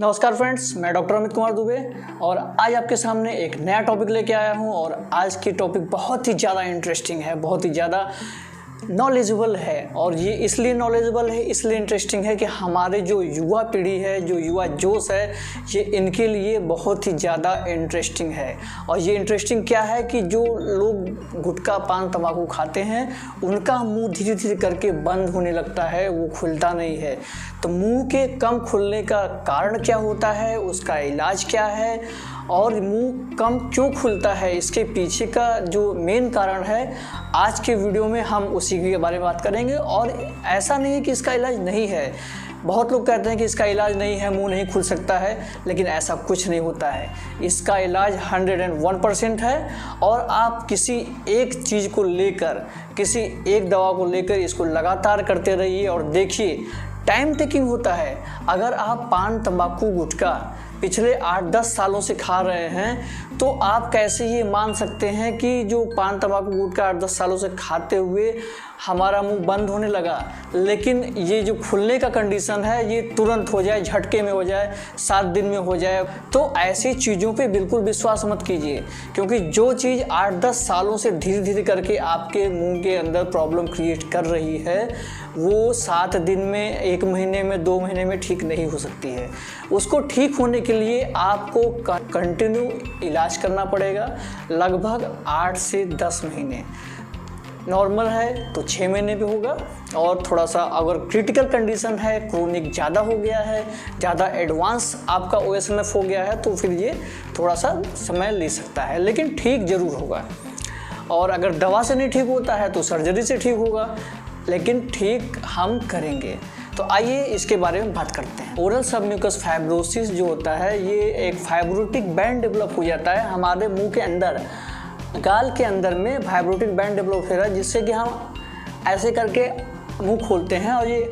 नमस्कार फ्रेंड्स, मैं डॉक्टर अमित कुमार दुबे और आज आपके सामने एक नया टॉपिक लेके आया हूं। और आज की टॉपिक बहुत ही ज़्यादा इंटरेस्टिंग है, बहुत ही ज़्यादा नॉलेजेबल है। और ये इसलिए नॉलेजेबल है, इसलिए इंटरेस्टिंग है कि हमारे जो युवा पीढ़ी है, जो युवा जोश है, ये इनके लिए बहुत ही ज़्यादा इंटरेस्टिंग है। और ये इंटरेस्टिंग क्या है कि जो लोग गुटखा पान तंबाकू खाते हैं उनका मुंह धीरे धीरे करके बंद होने लगता है, वो खुलता नहीं है। तो मुंह के कम खुलने का कारण क्या होता है, उसका इलाज क्या है और मुंह कम क्यों खुलता है, इसके पीछे का जो मेन कारण है, आज के वीडियो में हम उसी के बारे में बात करेंगे। और ऐसा नहीं है कि इसका इलाज नहीं है। बहुत लोग कहते हैं कि इसका इलाज नहीं है, मुंह नहीं खुल सकता है, लेकिन ऐसा कुछ नहीं होता है। इसका इलाज 101% है। और आप किसी एक चीज़ को लेकर, किसी एक दवा को लेकर इसको लगातार करते रहिए और देखिए टाइम टेकिंग होता है। अगर आप पान तंबाकू गुटखा पिछले 8-10 सालों से खा रहे हैं तो आप कैसे ये मान सकते हैं कि जो पान तंबाकू गुटखा 8-10 सालों से खाते हुए हमारा मुंह बंद होने लगा, लेकिन ये जो खुलने का कंडीशन है ये तुरंत हो जाए, झटके में हो जाए, 7 दिन में हो जाए। तो ऐसी चीज़ों पे बिल्कुल विश्वास मत कीजिए, क्योंकि जो चीज़ 8-10 सालों से धीरे धीरे करके आपके मुंह के अंदर प्रॉब्लम क्रिएट कर रही है वो 7 दिन में, 1 महीने में, 2 महीने में ठीक नहीं हो सकती है। उसको ठीक होने के लिए आपको कंटिन्यू इलाज करना पड़ेगा, लगभग 8 से 10 महीने। नॉर्मल है तो 6 महीने भी होगा, और थोड़ा सा अगर क्रिटिकल कंडीशन है, क्रोनिक ज़्यादा हो गया है, ज़्यादा एडवांस आपका OSMF हो गया है, तो फिर ये थोड़ा सा समय ले सकता है, लेकिन ठीक ज़रूर होगा। और अगर दवा से नहीं ठीक होता है तो सर्जरी से ठीक होगा, लेकिन ठीक हम करेंगे। तो आइए इसके बारे में बात करते हैं। ओरल सबम्यूकस फाइब्रोसिस जो होता है, ये एक फाइब्रोटिक बैंड डेवलप हो जाता है हमारे मुंह के अंदर, गाल के अंदर में फाइब्रोटिक बैंड डेवलप हो रहा है, जिससे कि हम ऐसे करके मुंह खोलते हैं। और ये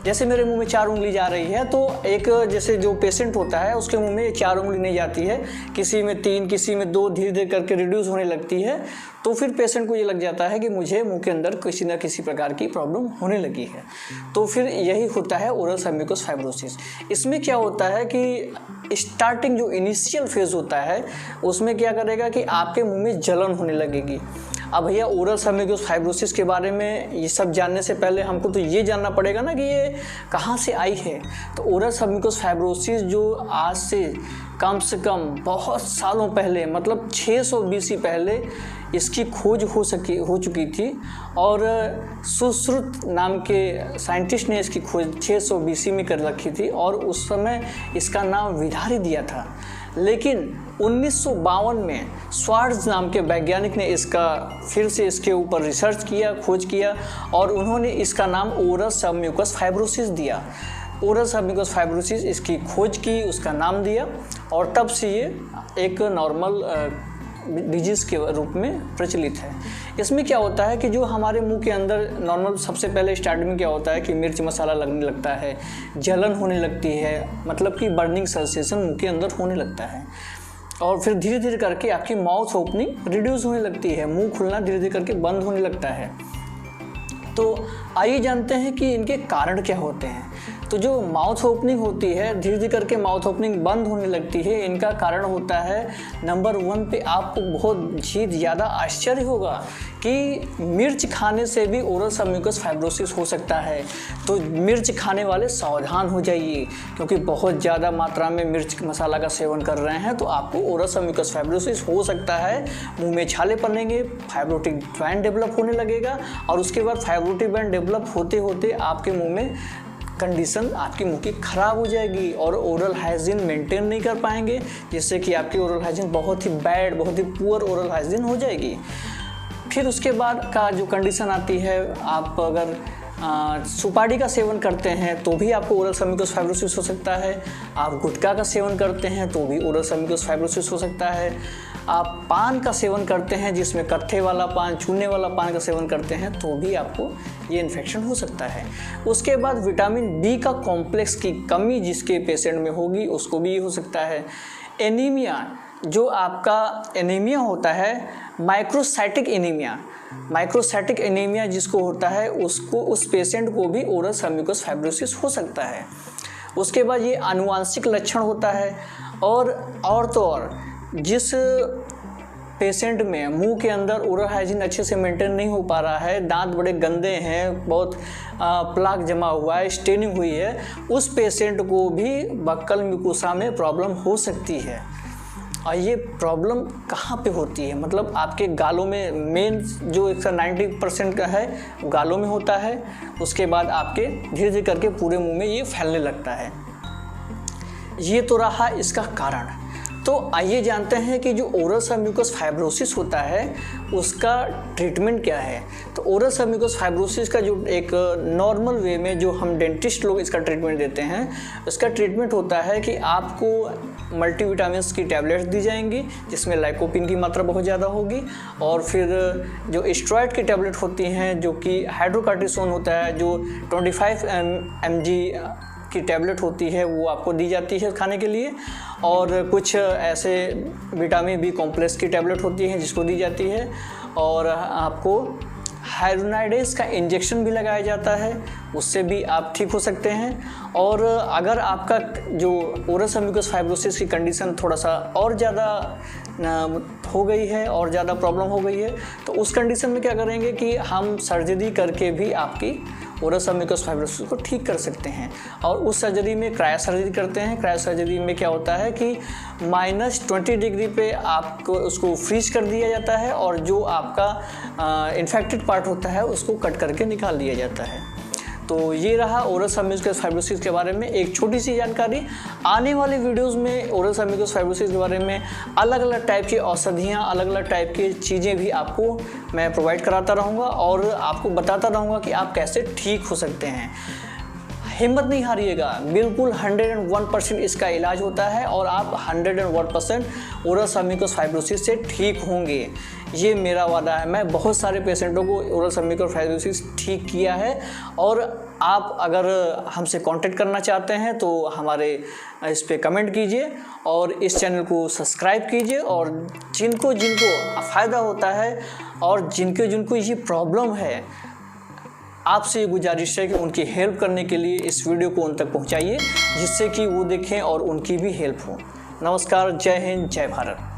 जैसे मेरे मुंह में 4 उंगली जा रही है, तो एक जैसे जो पेशेंट होता है उसके मुंह में 4 उंगली नहीं जाती है, किसी में 3, किसी में 2, धीरे धीरे करके रिड्यूस होने लगती है। तो फिर पेशेंट को ये लग जाता है कि मुझे मुंह के अंदर किसी न किसी प्रकार की प्रॉब्लम होने लगी है। तो फिर यही होता है ओरल सबम्यूकस फाइब्रोसिस। इसमें क्या होता है कि स्टार्टिंग जो इनिशियल फेज होता है उसमें क्या करेगा कि आपके मुंह में जलन होने लगेगी। अब भैया ओरल सबम्यूकस फाइब्रोसिस के बारे में ये सब जानने से पहले हमको तो ये जानना पड़ेगा ना कि ये कहाँ से आई है। तो ओरल सबम्यूकस फाइब्रोसिस जो आज से कम बहुत सालों पहले, मतलब 600 BC पहले इसकी खोज हो चुकी थी। और सुश्रुत नाम के साइंटिस्ट ने इसकी खोज 600 BC में कर रखी थी, और उस समय इसका नाम विधारी दिया था। लेकिन 1952 में स्वार्ट्ज नाम के वैज्ञानिक ने इसका फिर से इसके ऊपर रिसर्च किया, खोज किया, और उन्होंने इसका नाम ओरल सबम्यूकस फाइब्रोसिस दिया। ओरल सबम्यूकस फाइब्रोसिस इसकी खोज की, उसका नाम दिया, और तब से ये एक नॉर्मल डिजीज़ के रूप में प्रचलित है। इसमें क्या होता है कि जो हमारे मुंह के अंदर नॉर्मल सबसे पहले स्टार्ट में क्या होता है कि मिर्च मसाला लगने लगता है, जलन होने लगती है, मतलब कि बर्निंग सेंसेशन मुंह के अंदर होने लगता है। और फिर धीरे धीरे करके आपकी माउथ ओपनिंग रिड्यूस होने लगती है, मुंह खुलना धीरे धीरे करके बंद होने लगता है। तो आइए जानते हैं कि इनके कारण क्या होते हैं। तो जो माउथ ओपनिंग होती है, धीरे धीरे करके माउथ ओपनिंग बंद होने लगती है, इनका कारण होता है नंबर 1 पे आपको बहुत ही ज़्यादा आश्चर्य होगा कि मिर्च खाने से भी ओरल सबम्यूकस फाइब्रोसिस हो सकता है। तो मिर्च खाने वाले सावधान हो जाइए, क्योंकि बहुत ज़्यादा मात्रा में मिर्च मसाला का सेवन कर रहे हैं तो आपको ओरल सबम्यूकस फाइब्रोसिस हो सकता है। मुंह में छाले पड़ेंगे, फाइब्रोटिक बैंड डेवलप होने लगेगा, और उसके बाद फाइब्रोटिक बैंड डेवलप होते होते आपके मुंह में कंडीशन आपकी मुंह की ख़राब हो जाएगी, और ओरल हाइजीन मेंटेन नहीं कर पाएंगे, जिससे कि आपकी ओरल हाइजीन बहुत ही बैड, बहुत ही पुअर ओरल हाइजीन हो जाएगी। फिर उसके बाद का जो कंडीशन आती है, आप अगर सुपारी का सेवन करते हैं तो भी आपको ओरल सबम्यूकस फाइब्रोसिस हो सकता है। आप गुटखा का सेवन करते हैं तो भी ओरल सबम्यूकस फाइब्रोसिस हो सकता है। आप पान का सेवन करते हैं, जिसमें कत्थे वाला पान, चूने वाला पान का सेवन करते हैं, तो भी आपको ये इन्फेक्शन हो सकता है। उसके बाद विटामिन B का कॉम्प्लेक्स की कमी जिसके पेशेंट में होगी उसको भी ये हो सकता है। एनीमिया, जो आपका एनीमिया होता है, माइक्रोसाइटिक एनीमिया जिसको होता है, उसको, उस पेशेंट को भी ओरल सबम्यूकस फाइब्रोसिस हो सकता है। उसके बाद ये आनुवांशिक लक्षण होता है। और तो और जिस पेशेंट में मुंह के अंदर ओरल हाइजीन अच्छे से मेंटेन नहीं हो पा रहा है, दांत बड़े गंदे हैं, बहुत प्लाक जमा हुआ है, स्टेनिंग हुई है, उस पेशेंट को भी बक्कल म्यूकोसा में प्रॉब्लम हो सकती है। और ये प्रॉब्लम कहाँ पे होती है, मतलब आपके गालों में, मेन जो 90% का है गालों में होता है। उसके बाद आपके धीरे धीरे करके पूरे मुंह में ये फैलने लगता है। ये तो रहा इसका कारण। तो आइए जानते हैं कि जो ओरल सबम्यूकस फाइब्रोसिस होता है उसका ट्रीटमेंट क्या है। तो ओरल सबम्यूकस फाइब्रोसिस का जो एक नॉर्मल वे में जो हम डेंटिस्ट लोग इसका ट्रीटमेंट देते हैं, उसका ट्रीटमेंट होता है कि आपको मल्टीविटामिन्स की टैबलेट्स दी जाएंगी जिसमें लाइकोपिन की मात्रा बहुत ज़्यादा होगी, और फिर जो स्टेरॉइड की टैबलेट होती हैं जो कि हाइड्रोकार्टिसोन होता है, जो 25 mg की टैबलेट होती है वो आपको दी जाती है खाने के लिए, और कुछ ऐसे विटामिन बी कॉम्प्लेक्स की टैबलेट होती है जिसको दी जाती है, और आपको हाइड्रोनाइडेज का इंजेक्शन भी लगाया जाता है, उससे भी आप ठीक हो सकते हैं। और अगर आपका जो ओरल सबम्यूकस फाइब्रोसिस की कंडीशन थोड़ा सा और ज़्यादा हो गई है और ज़्यादा प्रॉब्लम हो गई है, तो उस कंडीशन में क्या करेंगे कि हम सर्जरी करके भी आपकी ओरल सबम्यूकस फाइब्रोसिस को ठीक कर सकते हैं। और उस सर्जरी में क्रायो सर्जरी करते हैं। क्रायो सर्जरी में क्या होता है कि -20 डिग्री पे आपको उसको फ्रीज कर दिया जाता है, और जो आपका इन्फेक्टेड पार्ट होता है उसको कट करके निकाल दिया जाता है। तो ये रहा ओरल सबम्यूकस फाइब्रोसिस के बारे में एक छोटी सी जानकारी। आने वाले वीडियोस में ओरल सबम्यूकस फाइब्रोसिस के बारे में अलग अलग टाइप की औषधियाँ, अलग अलग टाइप की चीज़ें भी आपको मैं प्रोवाइड कराता रहूँगा और आपको बताता रहूँगा कि आप कैसे ठीक हो सकते हैं। हिम्मत नहीं हारिएगा, बिल्कुल 101% इसका इलाज होता है और आप 101% ओरल सबम्यूकस फाइब्रोसिस से ठीक होंगे, ये मेरा वादा है। मैं बहुत सारे पेशेंटों को ओरल सबम्यूकस फाइब्रोसिस ठीक किया है। और आप अगर हमसे कांटेक्ट करना चाहते हैं तो हमारे इस पे कमेंट कीजिए और इस चैनल को सब्सक्राइब कीजिए, और जिनको फ़ायदा होता है और जिनको ये प्रॉब्लम है, आपसे ये गुजारिश है कि उनकी हेल्प करने के लिए इस वीडियो को उन तक पहुंचाइए, जिससे कि वो देखें और उनकी भी हेल्प हो। नमस्कार, जय हिंद, जय भारत।